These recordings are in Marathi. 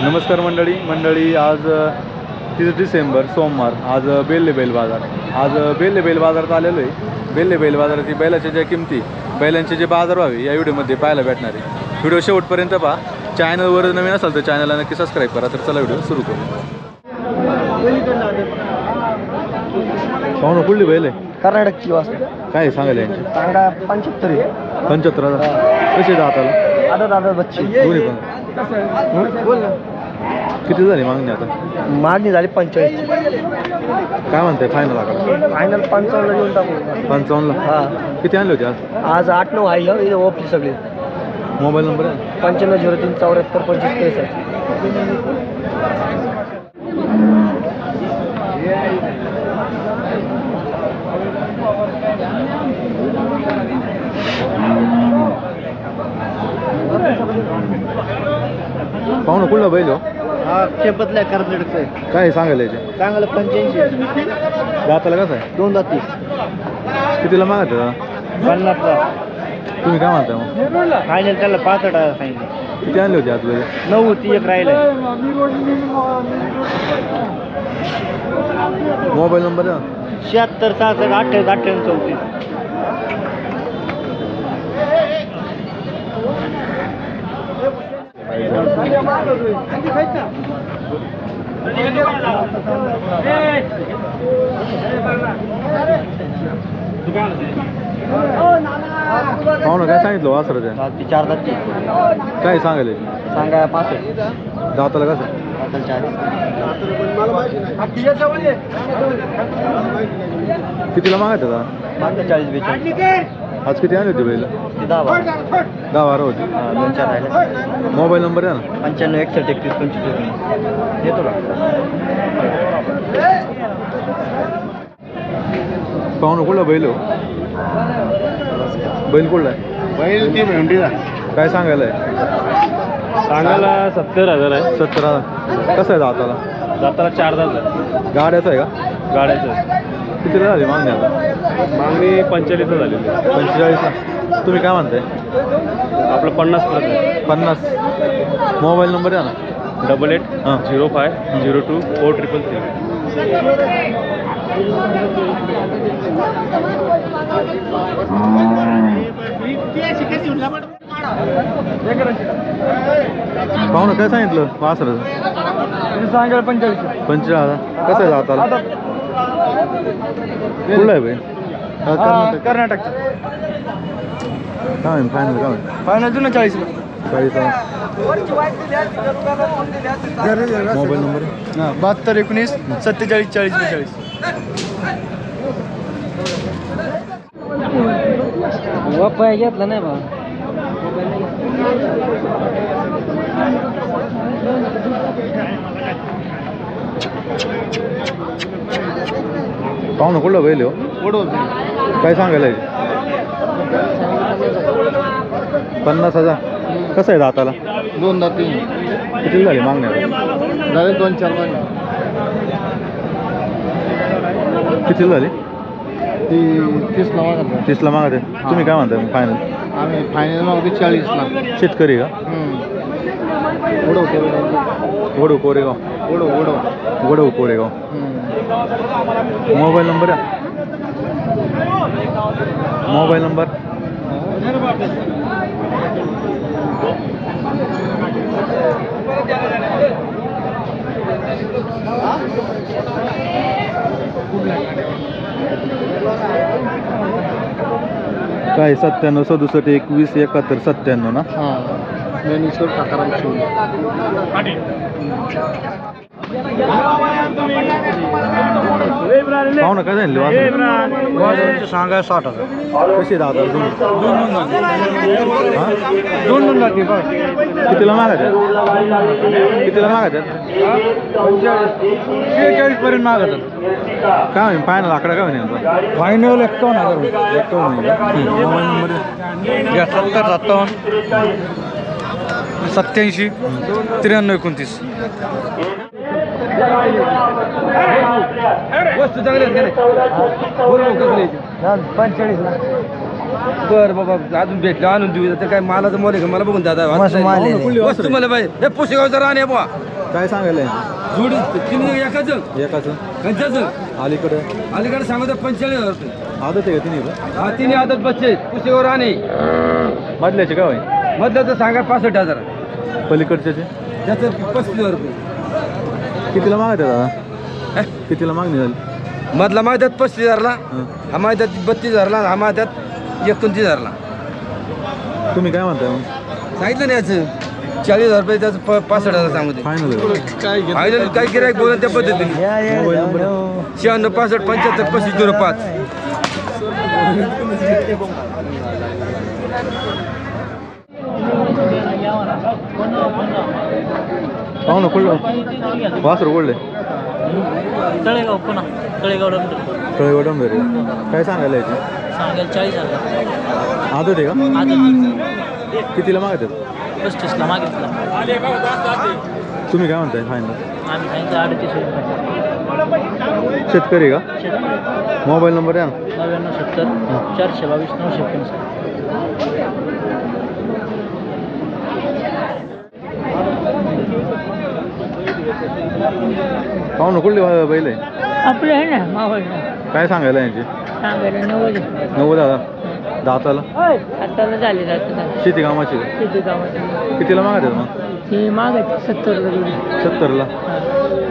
नमस्कार मंडळी आज 30 डिसेंबर सोमवार। आज बेल्ले बैल बाजार। आज बेल्ले बैल बाजारात आलेलो आहे। बेल्ले बैल बाजाराची बैलाच्या ज्या किमती, बैलांचे जे बाजार व्हावे या व्हिडिओमध्ये पाहायला भेटणार आहे। व्हिडिओ शेवटपर्यंत पहा। चॅनलवर नवीन असाल तर चॅनलला नक्की सबस्क्राईब करा। तर चला व्हिडिओ सुरू करू। पाहुणं कुठली बैल आहे? कर्नाटकची वासना काय सांगायला यांची? सांगा 75 75,000 कसे दाताला? दादा बच्ची दोन्ही पण बोल ना। किती झाली मागणी आता? मागणी झाली 45. काय म्हणताय फायनल आकडा? फायनल 55 ला घेऊन टाकू। 55ला? हा किती आणले होते आज? आज 8-9 आहे इथे ओपली सगळे। मोबाईल नंबर आहे? 9503742563. पाहुणं कुठला बैल हो? हा खेपतल्या कर्नाटकचं आहे। काय सांगायला याचे? चांगलं 85. दाताला कसं आहे? 2 दाती कितीला मागत 50ला। तुम्ही काय म्हणताय मग? फायनल त्याला 65 सांगितलं। किती आणले होते आज बैल? 9 होती, एक राहिलं। मोबाईल नंबर आहे? 76 66 28 28 34. पाहुणं काय सांगितलं वासराच्या? 4 दाती काय सांगायला? सांगा 65. दाताला कसं? कितीला मागत होता? 40-42. आज किती आणले होते बैल? 10-12 होते। 2-4 राहिले। मोबाईल नंबर आहे ना? 95 61 31 25. येतो का? पाहुणं कुठला बैल हो? बैल कुठला आहे? बैल ती भेंडीला काय सांगायला आहे? सांगायला 70,000 आहे। 70,000 कसं आहे दाताला? जाताना 4 दात गाड्याचं आहे का? गाड्याचं। कितीला झाली मागणी आता? मागणी 45 झाली। 45ला? तुम्ही काय म्हणताय? आपलं 50 पर्यंत। 50? मोबाईल नंबर आहे ना? 88 हां 05 02 4333. पाहुणं काय सांगितलं वासराचं? सांगायला 45. 45,000 कसं आहे दाताला? कुठला आहे भाई? कर्नाटकचा। काय फायनल काय होईल? फायनल 40ला. 40,000. मोबाईल नंबर आहे? 72 19 47 40 42. वापाय घेतला नाही बा। पाहुणं कुठला बैल हो? काय सांगायला? 50,000 कसं आहे दाताला? 2 दाती किती झाली मागण्या? झाले 2-4 महिने। किती झाली? ती 30ला मागत. 30ला मागत आहे। तुम्ही काय म्हणताय मग फायनल? आम्ही फायनल मागते 40ला। शेतकरी का? वडू कोरेगाव? वडू कोरेगाव। मोबाईल नंबर आहे? Mobile number? काय 97 67 21 71 97 ना? ज्ञानेश्वर ठाकरांची। पाहुणं काय झालं वासर? सांगा 60,000. कशी दादा? दोन दाती कितीला मागत आहे? कितीला मागत आहे? 46 पर्यंत मागत. काय होईल फायनल आकडा? काय होईल? फायनल 51,000. 51. Mobile number? 70 57 93 29. वस्तू चांगली 45 ला. बरं बाबा अजून भेटलं आणून देऊ तर काय मालाचं मोल आहे का मला बघून दादा वस्तू मला पाहिजे हे पुसेगावचं राहणे बुवा काय सांगायला जोडी तिने एकाचं एकाचं कंचाचं अलीकडे अलीकडे सांगतो 45,000 रुपये आदत आहे का तिन्ही हा तिने आदत बच्चे पुसेगाव राहणे मधल्याचे काय होईल मधल्याचं सांगा 65,000 पलीकडचे त्याचं 35,000 रुपये कितीला मागत आहे दादा कितीला मागणी झाली मधला मागतात 35,000ला हं. हा मागतात 32,000ला हा मागतात 29,000ला तुम्ही काय म्हणताय मग सांगितलं नाही याचं 40,000 रुपये त्याचं 65,000 सांगते फायनल फायनल काय गिरायक बोलत त्या पद्धतीने मोबाईल नंबर 96 65 75 2505 पाहू ना कुठलं वासरू कुठले तळेगाव पुन्हा तळेगाव डोंगर कळेगाव डोंबिवली काय सांगायला याची सांगेल 40,000 आदत आहे का आता कितीला मागत आहेत 35ला मागितला तुम्ही काय म्हणताय फायनल आम्ही सांगितलं 38 रुपये शेतकरी का मोबाईल नंबर द्या ना 99 70 422 951 पाहू ना कुठली बैल आहे आपले आहे ना मावळ काय सांगायला यांची सांगायला 90 नव्वद दादा दाताला आताला झाले जातं शेती कामाची का? किती कामाचं कितीला मागत आहेत मग ती मागत 70 रुपये 70ला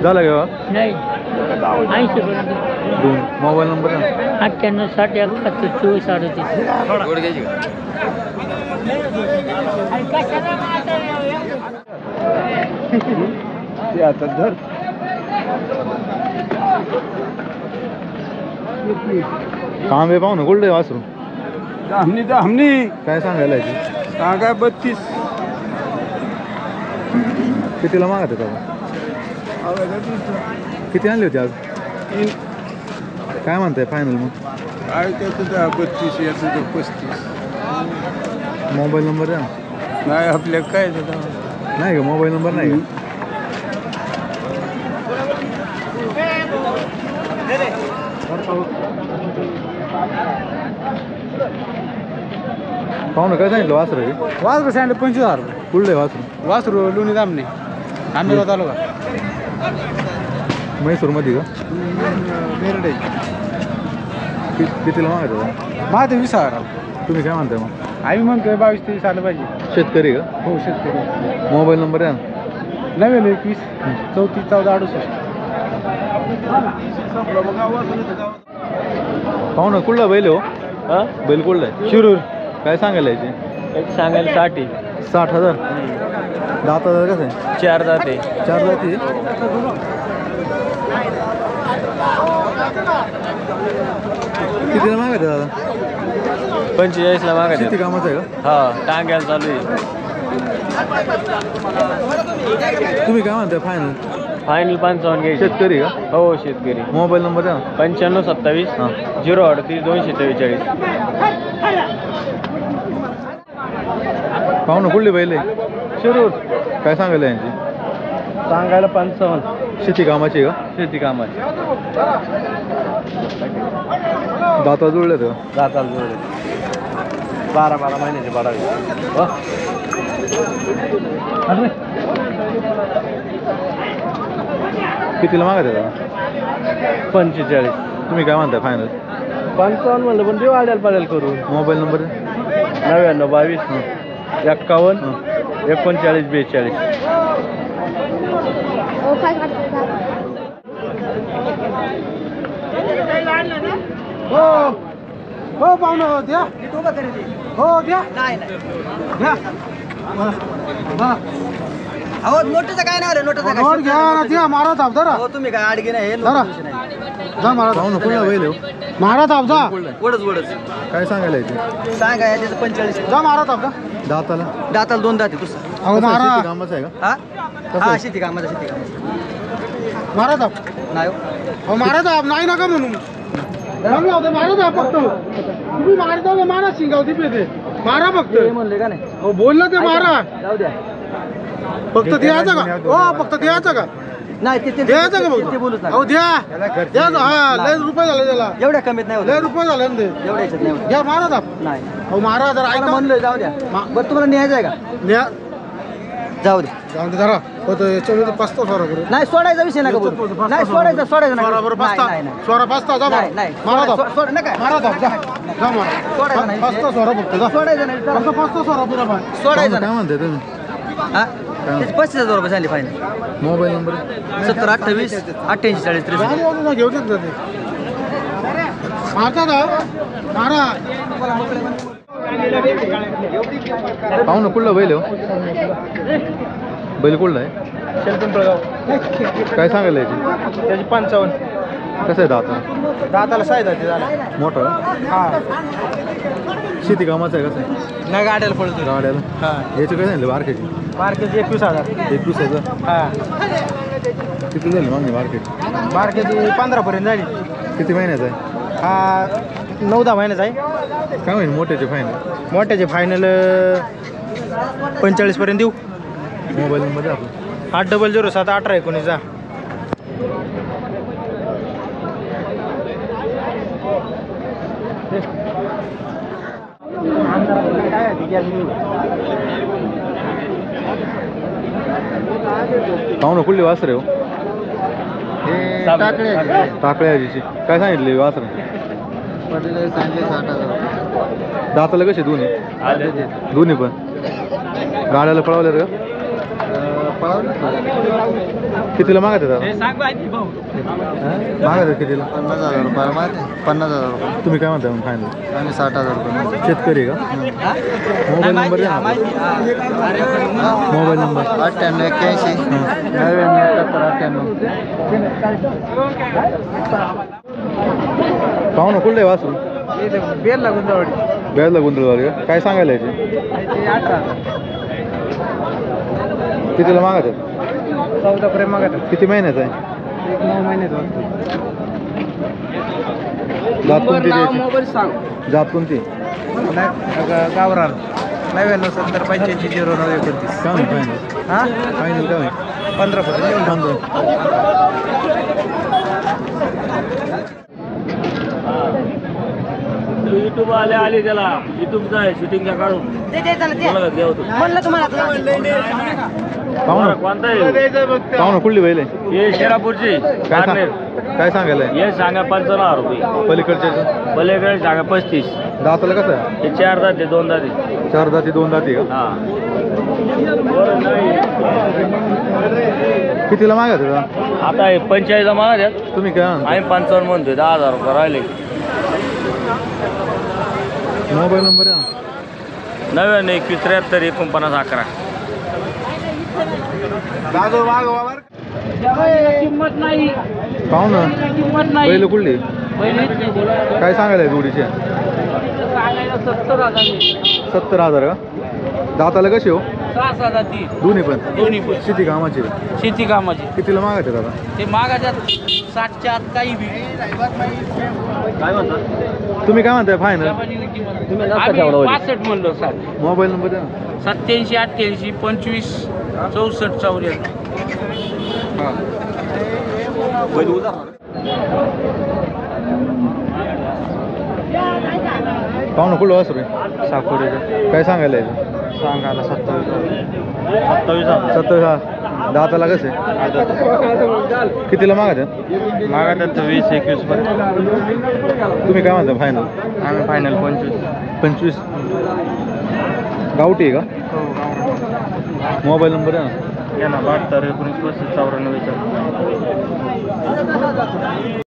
झाला का नाही 80 पर्यंत दोन मोबाईल नंबर द्या ना 98 60 71 24 38 गोड घ्यायची का ते आता धर काम आहे पाहू ना कुठलं आहे वासरू हमनी काय सांगायला याची सांगा 32 कितीला मागत आहे दादा किती आणली होती आज काय म्हणताय फायनल मग 32 याचं 35 मोबाईल नंबर द्या ना नाही आपल्या काय नाही का मोबाईल नंबर नाही का पाहू ना काय सांगितलं वासरू आहे वासरू सांगितलं 25,000 रुपये कुठलं आहे वासरू वासरू लोणी दामने आम्ही तालुका म्हैसूरमध्ये का बेरडे कितीला मागत आहे माझं 20,000 तुम्ही काय म्हणताय मग आम्ही म्हणतोय 22-23 आलं पाहिजे शेतकरी का हो शेतकरी मोबाईल नंबर द्या ना 99 21 34 14 पाहू ना कुठला बैल आहे हो बैल कुठला आहे शिरूर काय सांगायला याची सांगायला 60 60,000 दाता कसं आहे 4 जाते 4 जाती कितीला मागत आहे दादा 45ला मागत शेती कामाचं आहे का हा टांग्याला चालू आहे तुम्ही काय म्हणताय फायनल फायनल 55 घ्यायचे शेतकरी का हो शेतकरी मोबाईल नंबर द्या ना 95 27 हां 038 244 पाहू ना कुठली बैल आहे शिरूर काय सांगायला यांची सांगायला 55 शेती कामाची आहे का शेती कामाची दाता जुळले का जाताल जोडे 12 महिन्याचे बाळावे कितीला मागत आहे दादा 45 तुम्ही काय म्हणताय फायनल 55 म्हणलं पण देऊ आड्याला पाड्याला करू मोबाईल नंबर द्या 99 22 51 39 42 हो हो पाहुणं हो द्या हो द्या द्या अहो नोटीचं काय नाव रे नोटीचं काय नोट घ्या ना द्या मारा थाप जरा हो तुम्ही काय अडगे नाही हे जरा नोटीचं नाही जा मारा पाहू ना कुठला बैल आहे हो? मारा थाप जा वडच वडच काय सांगायला याची सांगा याच्याचं 45 जा मारा थाप जा दाताला दाताला 2 दाते तुझं अहो कसं आहे, मारा शेती कामाचं आहे का हा कसं हा आहे? शेती कामाचं शेती कामाचं मारा थाप नाही हो. अहो मारा थाप नाही नका म्हणून जमला होता मारा थाप फक्त तुम्ही मारता का मारा शिंगावती पेते मारा फक्त ते म्हणले का नाही अहो बोललं ते मारा जाऊ द्या फक्त द्यायचं का हो फक्त द्यायचं का नाही द्यायचं का ते बोलूच भाऊ? अहो द्या हा लय रुपये झाले त्याला, एवढ्या कमीत नाही लय होत रुपये झाले ना ते. एवढ्या याच्यात नाही होत घ्या मारा दाब. नाही अहो मारा जरा मला ऐका म्हणलं जाऊ द्या बरं तुम्हाला न्यायचं आहे का द्या जाऊ दे जाऊन दे जरा होतं याच्यामध्ये पास्ता सोरा बरं नाही सोडायचा विषय नका बोलू नाही सोडायचा सोरा नका बरं नाही पास्ता नाही नाही सोरा पास्ता जा नाही नाही मारा दाब सोड नका मारा दाब जा जा सोडायचं मारा नाही. पास्ता सोरा फक्त जा सोडायचं नाही चला. फक्त पास्ता सोरा पुरा बाय सोडायचं काय नाही म्हणते तुम्ही हा त्याचे 35,000 रुपये झाले फायनल मोबाईल नंबर 70 28 88 40 30 गाडी वाजून घेऊ देत ते मारता दाब मारा पाहू ना कुठला बैल हो बैल कुठला आहे काय सांगायला याची त्याची 55 कसं आहे दाता दाताला सायदा झाला मोठा हा शेती कामाचं आहे कसं आहे नाही गाड्याला पडतो गाड्याला हा याचे काय झाले मार्केट मार्केट 21,000 21,000 हा किती झाली मागणी मार्केट मार्केट 15 पर्यंत झाली किती महिन्याचं आहे हा 9-10 महिन्याचा आहे काय माहिती मोठ्याचे फायनल मोठ्याचे फायनल 45 पर्यंत देऊ मोबाईल नंबर द्या आपला 800-718-19 जा पाहू ना कुठली वासरे हो टाकळे आजीची काय सांगितले वासर दाताला कसे दोन्ही पण गाड्याला पळवल्या का कितीला मागत मागत कितीला 50,000 रुपये माहिती 50,000 रुपये तुम्ही काय म्हणता मग फायनल आणि 60,000 रुपये शेतकरी का मोबाईल नंबर द्या ना आपला. मोबाईल नंबर 98 81 99 पाहू ना कुठलं आहे वासरू बेल गुंतवडी बेळला गुंतवणूक का काय सांगायला याचे 18 कितीला मागत 14 पर्यंत मागत किती महिन्याचा आहे 9 महिन्याचा जात कोणती द्यायची? मोबाईल सांग जात कोणती गावरान 99 70 85 09 29 काय होईल फायनल हा फायनल काय होईल 15 पर्यंत युट्यूब आले त्याला युट्यूबचं आहे शूटिंगच्या काढून म्हणलं तुम्हाला पाहू ना कोणता आहे पाहू ना कुठली बैल आहे हे शेरापूरची काय सांगायला आहे? हे सांगा 55 रुपये पलीकडचे पलीकडे सांगा 35 दाताला कसं आहे हे 4 दाते 2 दाते 4 दाती 2 दाती का हा कितीला मागत आहे आता हे 45 मागा तुम्ही काय म्हणता? आम्ही 55 म्हणतोय 10,000 रुपये राहिले मोबाईल नंबर आहे 99 21 73 49 11 पाहू ना बैल कुठली काय सांगायला आहे जोडीचे 70,000 का दाताला कसे हो दोन्ही पण शेती कामाची शेती कामाची कितीला मागत आहे दादा ते मागाच्यात 60च्या आत काही बी तुम्ही काय म्हणताय फायनल 65 म्हणलो सर मोबाईल नंबर द्या ना 87 88 25 64 84 पाहू ना कुठलं वासरू आहे साकोरीचं काय सांगायला आहे सांगायला 27 27 दाताला कसे कितीला मागत आहे मागत 20-21 पर्यंत तुम्ही काय म्हणता फायनल आम्ही फायनल 25 गावठी आहे का मोबाईल नंबर आहे ना या ना 72 19 94